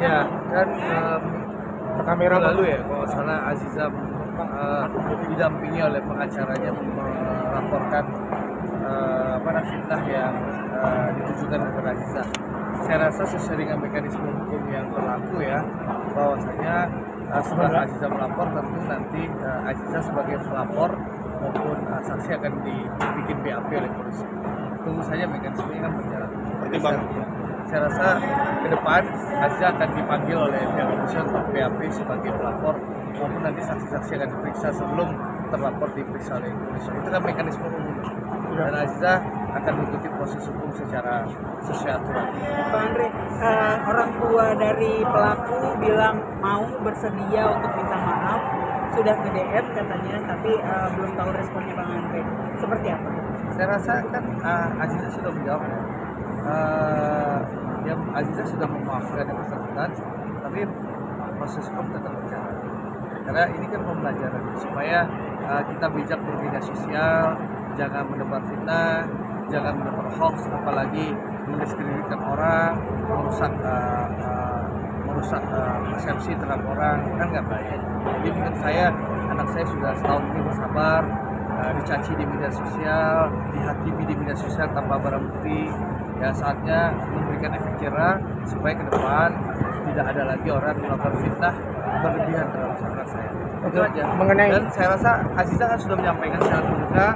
Ya, kan kamera lalu ya, kalau salah Aziza didampingi oleh pengacaranya melaporkan fitnah yang ditujukan kepada Aziza. Saya rasa sesuai dengan mekanisme hukum yang berlaku ya, bahwasanya setelah Aziza melapor tentu nanti Aziza sebagai pelapor maupun saksi akan dibikin BAP oleh polisi. Tunggu saja mekanismenya kan berjalan. Saya rasa ke depan Aziza akan dipanggil oleh pihak kepolisian untuk BAP sebagai pelapor maupun nanti saksi-saksi akan diperiksa sebelum terlapor diperiksa oleh polisi. Itu kan mekanisme umum. Dan Aziza akan mengikuti proses hukum secara sesuai aturan. Pak Andre, orang tua dari pelaku bilang mau bersedia untuk minta maaf, sudah ke DM katanya, tapi belum tahu responnya Bang Andre. Seperti apa? Saya rasa kan Aziza sudah menjawab ya. Aziza sudah memaafkan yang bersangkutan, tapi proses hukum tetap berjalan. Karena ini kan pembelajaran supaya kita bijak bermedia sosial, jangan menebar fitnah, jangan menebar hoax, apalagi mendiskreditkan orang, merusak persepsi terhadap orang, kan nggak baik. Jadi menurut saya anak saya sudah setahun ini bersabar, dicaci di media sosial, dihakimi di media sosial tanpa barang bukti. Ya saatnya memberikan efek jerah supaya ke depan tidak ada lagi orang melakukan fitnah berlebihan terhadap anak saya. Itu aja. Dan saya rasa Aziza kan sudah menyampaikan secara terbuka,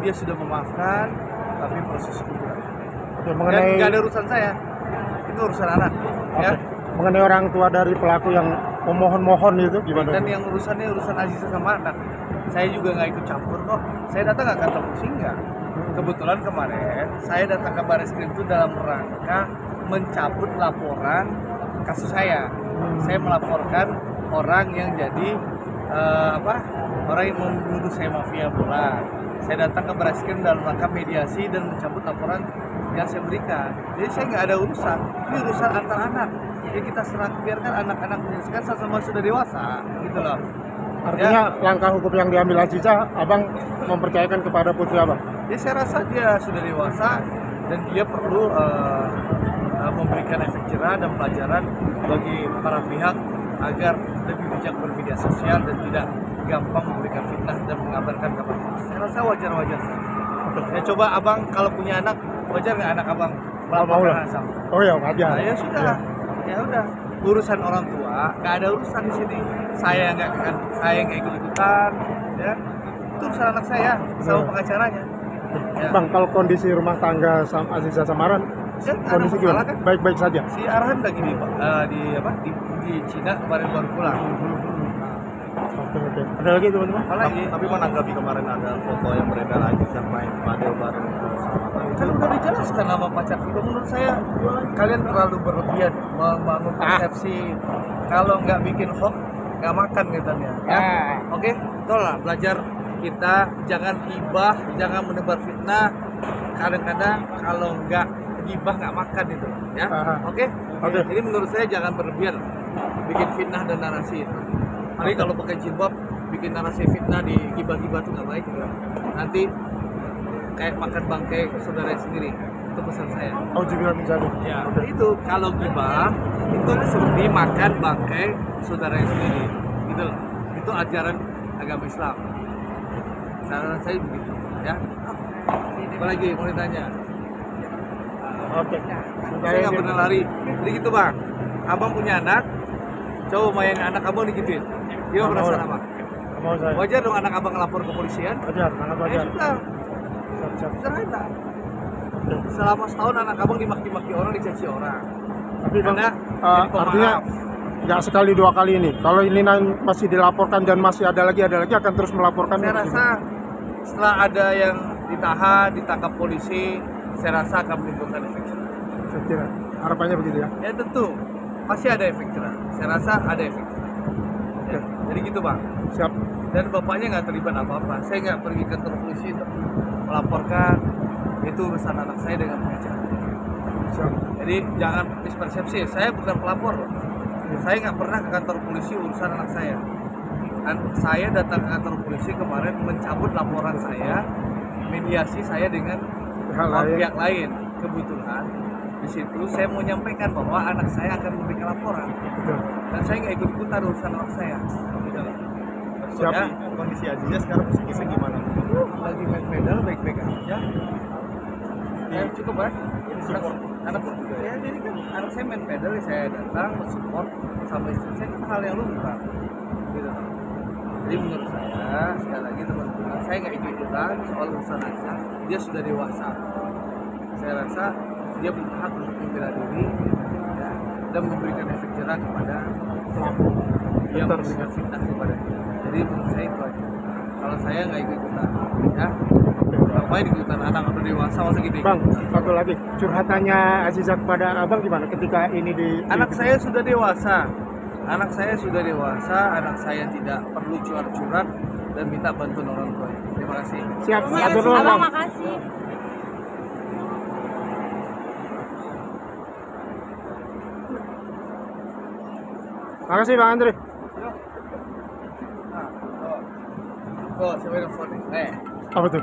dia sudah memaafkan, tapi proses hukum dan nggak ada urusan saya, itu urusan anak. Ya. Mengenai orang tua dari pelaku yang memohon-mohon itu gimana? Dan yang urusannya urusan Aziza sama anak. Saya juga nggak ikut campur kok. Saya datang ke kantor polisi nggak. Kebetulan kemarin saya datang ke Barreskrim itu dalam rangka mencabut laporan kasus saya. Saya melaporkan orang yang jadi orang yang menuduh saya mafia bola. Saya datang ke Barreskrim dalam rangka mediasi dan mencabut laporan yang saya berikan. Jadi saya nggak ada urusan. Ini urusan antar anak. Jadi kita biarkan anak-anak menyelesaikan sama sudah dewasa, gitu loh. Artinya langkah hukum yang diambil Aziza, Abang mempercayakan kepada putri Abang? Ya saya rasa dia sudah dewasa dan dia perlu memberikan efek jerah dan pelajaran bagi para pihak agar lebih bijak bermedia sosial dan tidak gampang memberikan fitnah dan mengabarkan kabar hoax. Saya rasa wajar-wajar saja. Ya coba Abang kalau punya anak, wajar nggak anak Abang melaporkan sama? Oh ya wajar. Nah, ya sudah, ya udah. Urusan orang tua nggak ada urusan di sini. Saya nggak ikut-ikutan, ya. Itu urusan anak saya sama pengacaranya. Ya. Bang, kalau kondisi rumah tangga Aziza Samaran, kondisi gimana? Kan? Baik-baik saja. Si Arhan lagi di Cina kemarin baru pulang. Oke. Ada lagi teman-teman? Tapi menanggapi kemarin ada foto yang beredar Aziza main padel bareng Kan udah dijelaskan nama pacar video. Menurut saya kalian terlalu berlebihan membangun persepsi. Kalau nggak bikin hoax nggak makan katanya. Ya? Oke, tolong belajar kita jangan gibah, jangan menebar fitnah. Kadang-kadang kalau nggak gibah nggak makan itu, ya. Oke. Jadi menurut saya jangan berlebihan bikin fitnah dan narasi itu. Mari kalau pakai jilbab bikin narasi fitnah di gibah-gibah itu nggak baik. Nanti kayak makan bangkai saudara sendiri. Itu pesan saya. Oh juga menjadi. Ya, itu kalau gibah itu seperti makan bangkai saudara sendiri. Gitu loh. Itu ajaran agama Islam. Saran saya begitu, ya. Apalagi mau ditanya? Oke. Saya nggak pernah lari. Jadi gitu bang. Abang punya anak, coba main anak abang digituin. Dia perasaan apa? Mau saya. Wajar dong anak abang ngelapor ke polisian? Wajar, sangat wajar. Sudah. Sederhana. Selama setahun anak abang dimaki-maki orang, dicaci orang. Tapi bang, Karena artinya nggak sekali dua kali ini. Kalau ini masih dilaporkan dan masih ada lagi akan terus melaporkan. Saya rasa setelah ada yang ditangkap polisi, saya rasa akan menimbulkan efek jerah. Saya kira harapannya begitu ya. Ya tentu, pasti ada efek jerah. Saya rasa ada efek jerah. Ya, jadi gitu bang. Siap. Dan bapaknya nggak terlibat apa-apa. Saya nggak pergi ke kantor polisi untuk melaporkan. Itu urusan anak saya dengan pengacara. Siap. Jadi jangan mispersepsi. Saya bukan pelapor. Saya nggak pernah ke kantor polisi urusan anak saya. Dan saya datang ke kantor polisi kemarin mencabut laporan saya, mediasi saya dengan pihak lain. Kebetulan Di situ saya mau nyampaikan bahwa anak saya akan memberikan laporan Betul. dan saya nggak ikut-ikutan urusan anak saya. Gitu loh. Siap. Ya, Kondisi Aziza sekarang psikisnya gimana? lagi main pedal baik-baik aja. Ya cukup kan? Anak ya jadi kan anak saya main pedal, saya datang mensupport sama istri saya, itu hal yang lumrah. Gitu loh. Jadi menurut saya sekali lagi teman-teman, saya nggak ikut-ikutan soal urusan Aisyah. Dia sudah dewasa. Saya rasa dia punya hak untuk membela diri ya, dan memberikan efek jerah kepada pelaku yang Betul. memberikan fitnah kepada dia. Jadi menurut saya itu aja. Kalau saya nggak ikut-ikutan, ya. Ngapain ikutan anak udah dewasa masa gitu? Bang, satu lagi curhatannya Aziza kepada abang gimana ketika ini Anak saya sudah dewasa. Anak saya sudah dewasa, anak saya tidak perlu curhat-curhat dan minta bantuan orang tua. Terima kasih. siap Siap, atur dulu, Abang, Bang. makasih. Makasih Bang Andre. Oh, siapa yang nelfon nih? Apa tuh?